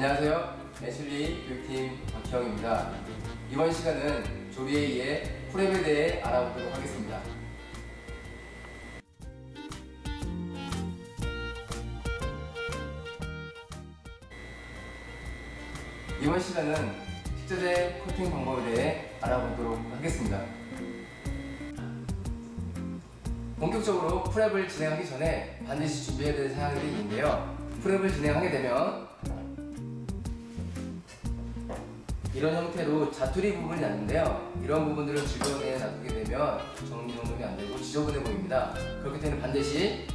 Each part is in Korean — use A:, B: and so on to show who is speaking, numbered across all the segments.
A: 안녕하세요. 애슐리 교육팀 박희영입니다. 이번 시간은 조리에 프랩에 대해 알아보도록 하겠습니다. 이번 시간은 식자재 커팅 방법에 대해 알아보도록 하겠습니다. 본격적으로 프랩을 진행하기 전에 반드시 준비해야 될 사항들이 있는데요. 프랩을 진행하게 되면 이런 형태로 자투리 부분이 나는데요. 이런 부분들을 주변에 놔두게 되면 정리정돈이 안되고 지저분해 보입니다. 그렇기 때문에 반드시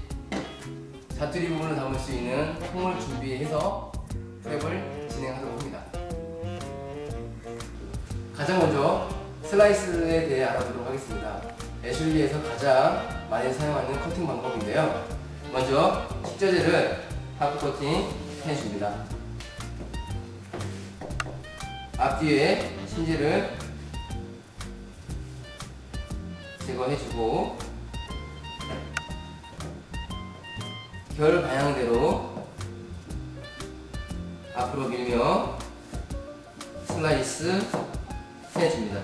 A: 자투리 부분을 담을 수 있는 통을 준비해서 프랩을 진행하도록 합니다. 가장 먼저 슬라이스에 대해 알아보도록 하겠습니다. 애슐리에서 가장 많이 사용하는 커팅 방법인데요. 먼저 식자재를 하프 커팅 해줍니다. 앞뒤에 심지를 제거해주고 결 방향대로 앞으로 밀며 슬라이스 해줍니다.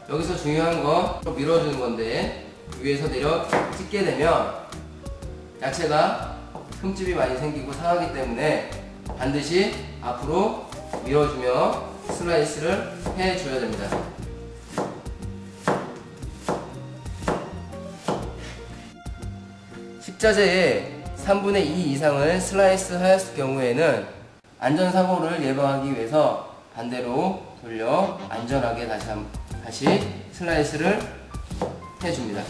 A: 여기서 중요한 건 밀어주는 건데, 위에서 내려 찍게 되면 야채가 흠집이 많이 생기고 상하기 때문에 반드시 앞으로 밀어주며 슬라이스를 해줘야 됩니다. 식자재의 3분의 2 이상을 슬라이스 하였을 경우에는 안전사고를 예방하기 위해서 반대로 돌려 안전하게 다시 슬라이스를 해줍니다.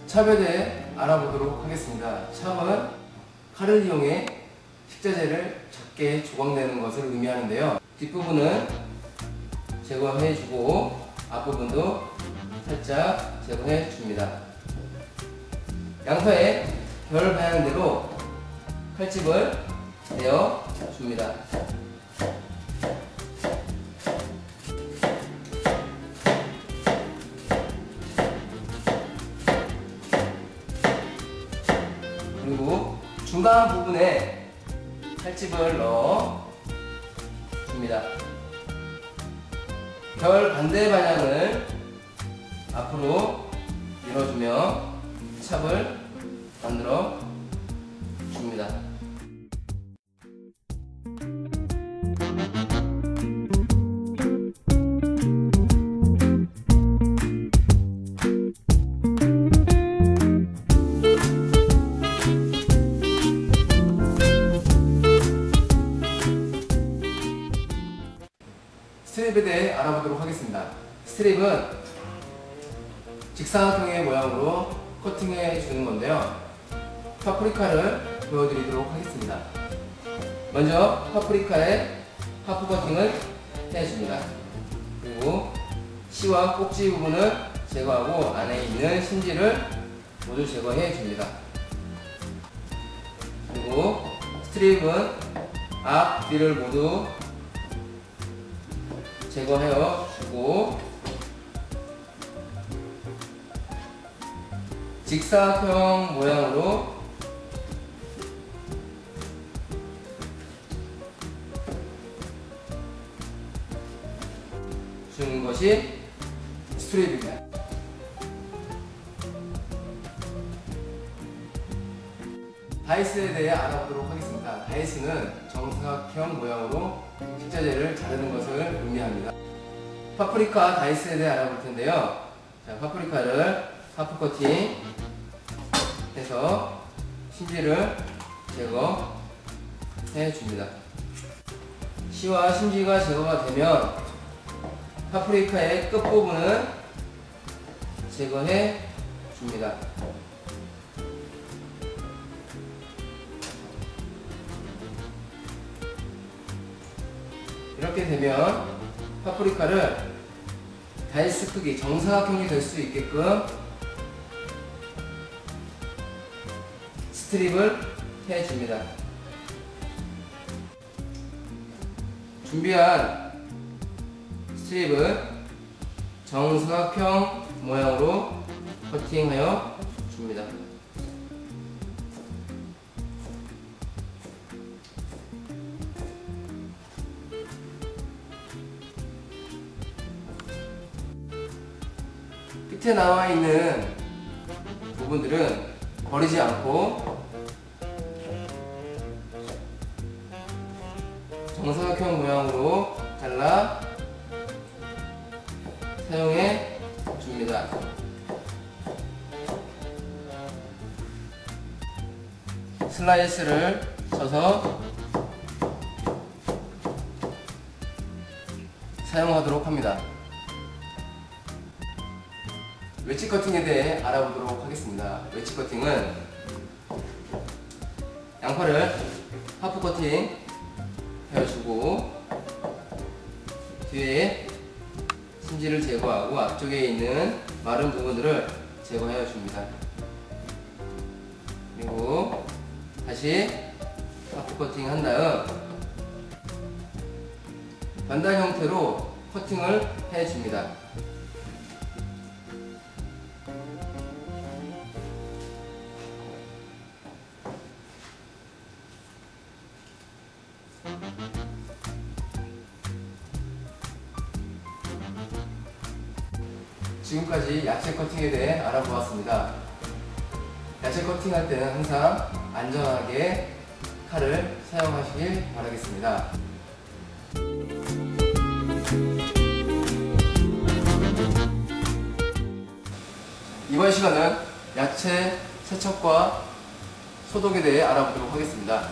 A: 찹에 대해 알아보도록 하겠습니다. 찹은 칼을 이용해 식자재를 작게 조각내는 것을 의미하는데요. 뒷부분은 제거해주고 앞부분도 살짝 제거해줍니다. 양파의 결 방향대로 칼집을 내어줍니다. 그리고 중간 부분에 칼집을 넣어 줍니다. 결 반대 방향을 앞으로 밀어주며 찹을 만들어 줍니다. 스트랩에 대해 알아보도록 하겠습니다. 스트립은 직사각형의 모양으로 커팅해 주는 건데요. 파프리카를 보여드리도록 하겠습니다. 먼저 파프리카에 하프 커팅을 해줍니다. 그리고 씨와 꼭지 부분을 제거하고 안에 있는 심지를 모두 제거해 줍니다. 그리고 스트립은 앞, 뒤를 모두 제거해 주고 직사각형 모양으로 주는 것이 스트립입니다. 다이스에 대해 알아보도록 하겠습니다. 다이스는 정사각형 모양으로 식자재를 자르는 것을 의미합니다. 파프리카 다이스에 대해 알아볼 텐데요. 자, 파프리카를 하프 커팅 해서 심지를 제거해 줍니다. 씨와 심지가 제거가 되면 파프리카의 끝부분을 제거해 줍니다. 이렇게 되면 파프리카를 다이스 크기 정사각형이 될 수 있게끔 스트립을 해줍니다. 준비한 스트립을 정사각형 모양으로 커팅하여 줍니다. 끝에 나와 있는 부분들은 버리지 않고 정사각형 모양으로 잘라 사용해 줍니다. 슬라이스를 쳐서 사용하도록 합니다. 웨지 커팅에 대해 알아보도록 하겠습니다. 웨지 커팅은 양파를 하프 커팅 해주고 뒤에 심지를 제거하고 앞쪽에 있는 마른 부분들을 제거해 줍니다. 그리고 다시 하프 커팅 한 다음 반달 형태로 커팅을 해 줍니다. 지금까지 야채 커팅에 대해 알아보았습니다. 야채 커팅할 때는 항상 안전하게 칼을 사용하시길 바라겠습니다. 이번 시간은 야채 세척과 소독에 대해 알아보도록 하겠습니다.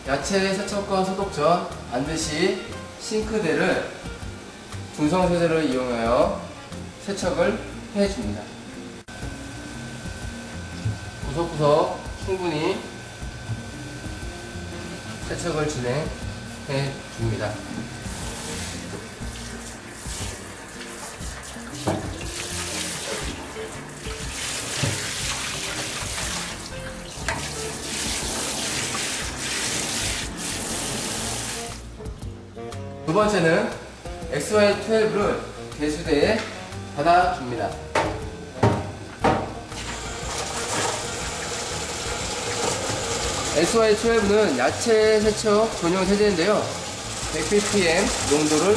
A: 야채 세척과 소독 전 반드시 싱크대를 중성세제를 이용하여 세척을 해줍니다. 구석구석 충분히 세척을 진행해 줍니다. 두 번째는 XY12를 배수대에 받아줍니다. XY12는 야채 세척 전용 세제인데요. 100ppm 농도를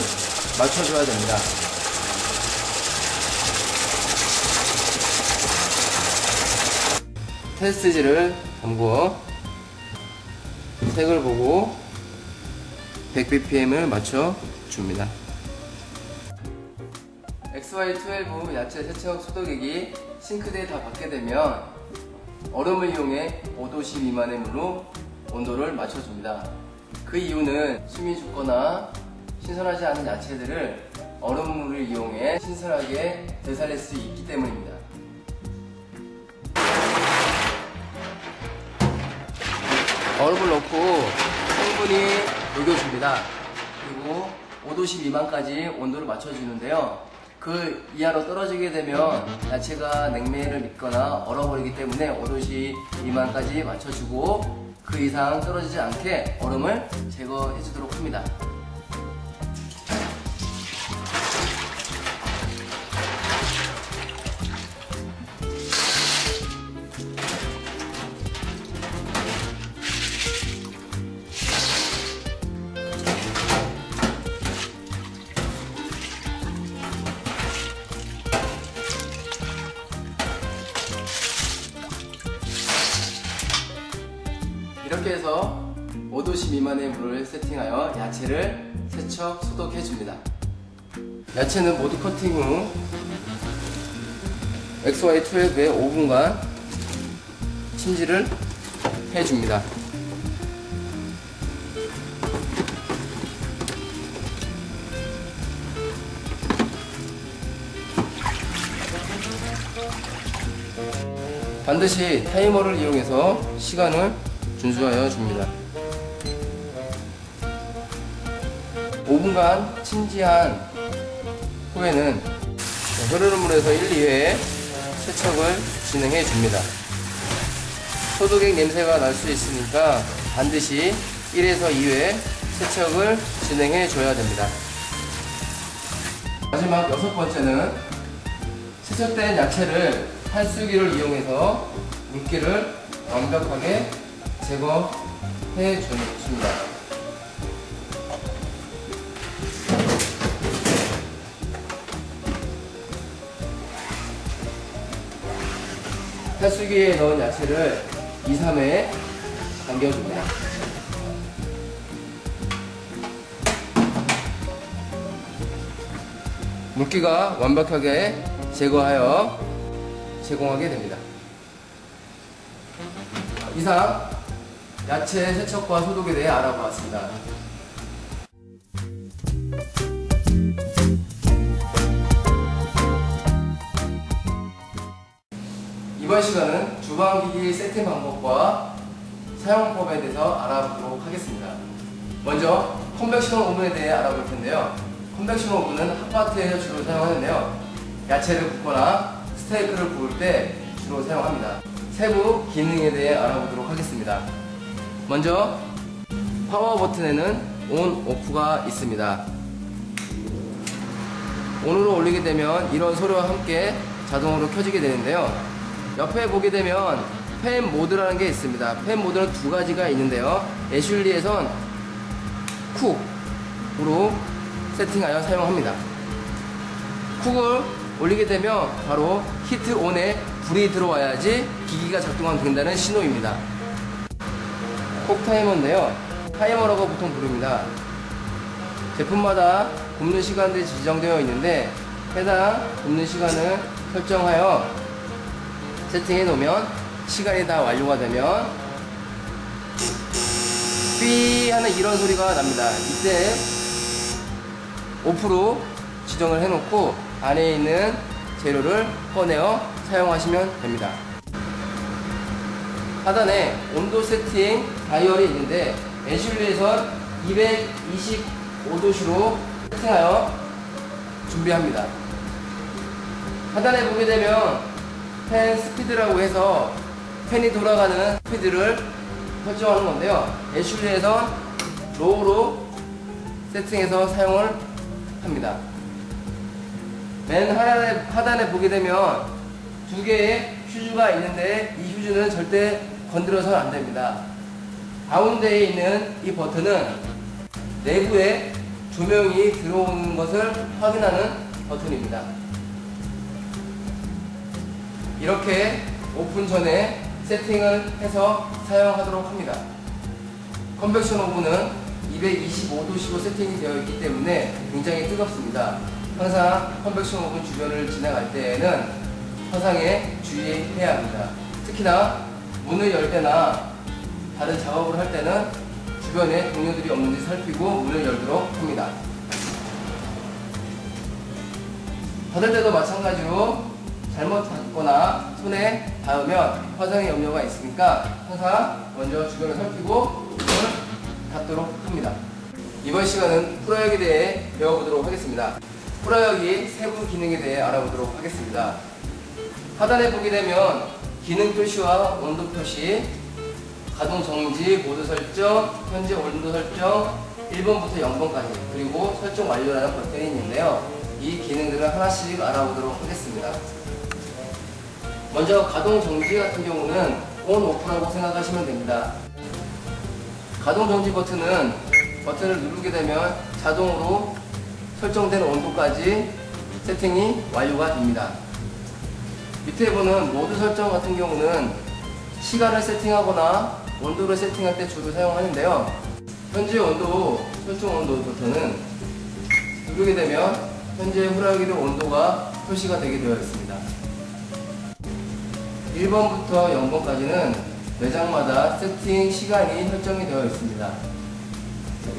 A: 맞춰줘야 됩니다. 테스트지를 담궈 색을 보고 100ppm을 맞춰줍니다. XY12 야채 세척 소독액이 싱크대에 다 받게 되면 얼음을 이용해 5도씨 미만의 물로 온도를 맞춰줍니다. 그 이유는 숨이 죽거나 신선하지 않은 야채들을 얼음물을 이용해 신선하게 되살릴 수 있기 때문입니다. 얼음을 넣고 충분히 녹여줍니다. 그리고 5도씨 미만까지 온도를 맞춰주는데요. 그 이하로 떨어지게 되면 야채가 냉매를 믿거나 얼어버리기 때문에 5도씨 미만까지 맞춰주고 그 이상 떨어지지 않게 얼음을 제거해 주도록 합니다. 이렇게 해서 5도씨 미만의 물을 세팅하여 야채를 세척 소독해 줍니다. 야채는 모두 커팅 후 XY12에 5분간 침지를 해줍니다. 반드시 타이머를 이용해서 시간을 준수하여 줍니다. 5분간 침지한 후에는 흐르는 물에서 1, 2회 세척을 진행해 줍니다. 소독액 냄새가 날 수 있으니까 반드시 1에서 2회 세척을 진행해 줘야 됩니다. 마지막 6번째는 세척된 야채를 탈수기를 이용해서 물기를 완벽하게 제거해 줍니다. 탈수기에 넣은 야채를 2, 3회 담겨줍니다. 물기가 완벽하게 제거하여 제공하게 됩니다. 이상 야채 세척과 소독에 대해 알아보았습니다. 이번 시간은 주방기기 세팅 방법과 사용법에 대해서 알아보도록 하겠습니다. 먼저 컨벡션 오븐에 대해 알아볼 텐데요. 컨벡션 오븐은 핫바트에서 주로 사용하는데요. 야채를 굽거나 스테이크를 구울 때 주로 사용합니다. 세부 기능에 대해 알아보도록 하겠습니다. 먼저 파워 버튼에는 온, 오프가 있습니다. 온으로 올리게 되면 이런 소리와 함께 자동으로 켜지게 되는데요. 옆에 보게 되면 팬 모드라는 게 있습니다. 팬 모드는 두 가지가 있는데요. 애슐리에선 쿡으로 세팅하여 사용합니다. 쿡을 올리게 되면 바로 히트 온에 불이 들어와야지 기기가 작동한다는 신호입니다. 콕 타이머인데요. 타이머라고 보통 부릅니다. 제품마다 굽는 시간들이 지정되어 있는데 해당 굽는 시간을 설정하여 세팅해 놓으면 시간이 다 완료가 되면 삐 하는 이런 소리가 납니다. 이때 오프로 지정을 해 놓고 안에 있는 재료를 꺼내어 사용하시면 됩니다. 하단에 온도 세팅 다이얼이 있는데 애슐리에선 225도씨로 세팅하여 준비합니다. 하단에 보게 되면 팬 스피드라고 해서 팬이 돌아가는 스피드를 설정하는 건데요. 애슐리에선 로우로 세팅해서 사용을 합니다. 맨 하단에 보게 되면 두 개의 휴즈가 있는데 이 휴즈는 절대 건드려서는 안 됩니다. 가운데에 있는 이 버튼은 내부에 조명이 들어오는 것을 확인하는 버튼입니다. 이렇게 오픈 전에 세팅을 해서 사용하도록 합니다. 컨벡션 오븐은 225도씨로 세팅이 되어 있기 때문에 굉장히 뜨겁습니다. 항상 컨벡션 오븐 주변을 지나갈 때에는 화상에 주의해야 합니다. 특히나 문을 열 때나 다른 작업을 할 때는 주변에 동료들이 없는지 살피고 문을 열도록 합니다. 받을 때도 마찬가지로 잘못 닿거나 손에 닿으면 화상의 염려가 있으니까 항상 먼저 주변을 살피고 손을 닿도록 합니다. 이번 시간은 프로역에 대해 배워보도록 하겠습니다. 프로역이 세부 기능에 대해 알아보도록 하겠습니다. 하단에 보게 되면 기능 표시와 온도 표시, 가동 정지, 모드 설정, 현재 온도 설정, 1번부터 0번까지, 그리고 설정 완료라는 버튼이 있는데요. 이 기능들을 하나씩 알아보도록 하겠습니다. 먼저 가동 정지 같은 경우는 온, 오프라고 생각하시면 됩니다. 가동 정지 버튼은 버튼을 누르게 되면 자동으로 설정된 온도까지 세팅이 완료가 됩니다. 밑에 보는 모드 설정 같은 경우는 시간을 세팅하거나 온도를 세팅할 때 주로 사용하는데요. 현재 온도, 설정 온도 버튼은 누르게 되면 현재 후라이기의 온도가 표시가 되게 되어 있습니다. 1번부터 0번까지는 매장마다 세팅 시간이 설정이 되어 있습니다.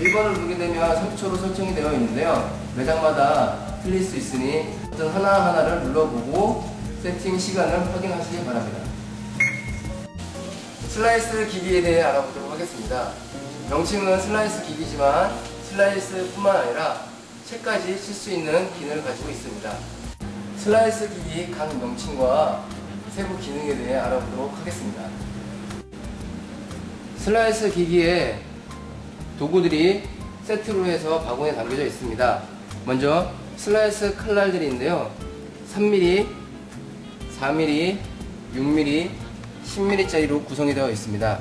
A: 1번을 누르게 되면 30초로 설정이 되어 있는데요. 매장마다 틀릴 수 있으니 버튼 하나하나를 눌러보고 세팅 시간을 확인하시기 바랍니다. 슬라이스 기기에 대해 알아보도록 하겠습니다. 명칭은 슬라이스 기기지만 슬라이스뿐만 아니라 책까지 칠 수 있는 기능을 가지고 있습니다. 슬라이스 기기 각 명칭과 세부 기능에 대해 알아보도록 하겠습니다. 슬라이스 기기에 도구들이 세트로 해서 바구니에 담겨져 있습니다. 먼저 슬라이스 칼날들이 있는데요. 3mm, 4mm, 6mm, 10mm짜리로 구성이 되어 있습니다.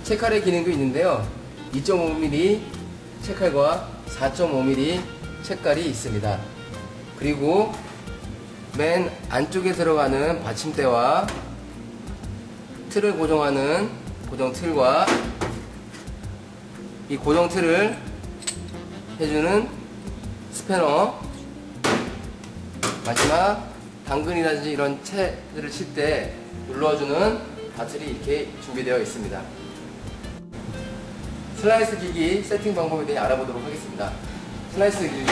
A: 채칼의 기능도 있는데요. 2.5mm 채칼과 4.5mm 채칼이 있습니다. 그리고 맨 안쪽에 들어가는 받침대와 틀을 고정하는 고정틀과 이 고정틀을 해주는 스패너, 마지막 당근이라든지 이런 채들을 칠 때 눌러주는 바틀이 이렇게 준비되어 있습니다. 슬라이스 기기 세팅 방법에 대해 알아보도록 하겠습니다. 슬라이스 기기는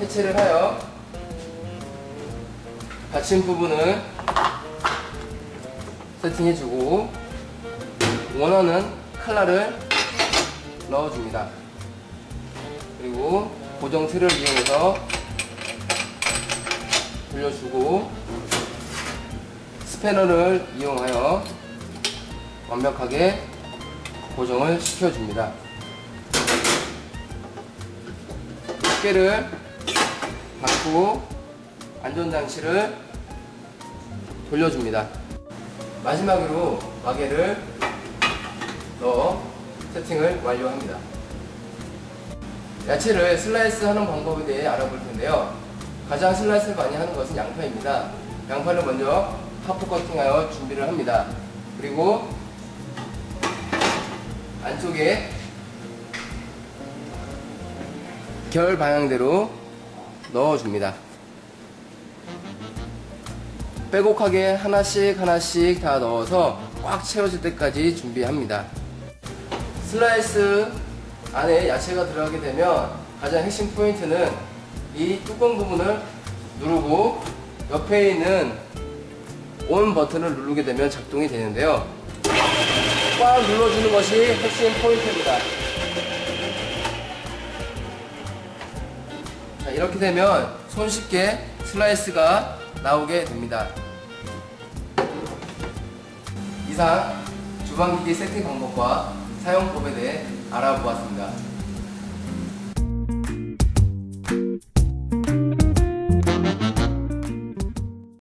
A: 해체를 하여 받침 부분을 세팅해주고 원하는 칼날을 넣어줍니다. 그리고 고정틀을 이용해서 돌려주고 스패너를 이용하여 완벽하게 고정을 시켜줍니다. 어깨를 닫고 안전장치를 돌려줍니다. 마지막으로 마개를 넣어 세팅을 완료합니다. 야채를 슬라이스 하는 방법에 대해 알아볼 텐데요. 가장 슬라이스를 많이 하는 것은 양파입니다. 양파를 먼저 하프 커팅하여 준비를 합니다. 그리고 안쪽에 결 방향대로 넣어줍니다. 빼곡하게 하나씩 다 넣어서 꽉 채워질 때까지 준비합니다. 슬라이스 안에 야채가 들어가게 되면 가장 핵심 포인트는 이 뚜껑 부분을 누르고 옆에 있는 온 버튼을 누르게 되면 작동이 되는데요. 꽉 눌러주는 것이 핵심 포인트입니다. 자, 이렇게 되면 손쉽게 슬라이스가 나오게 됩니다. 이상 주방기기 세팅 방법과 사용법에 대해 알아보았습니다.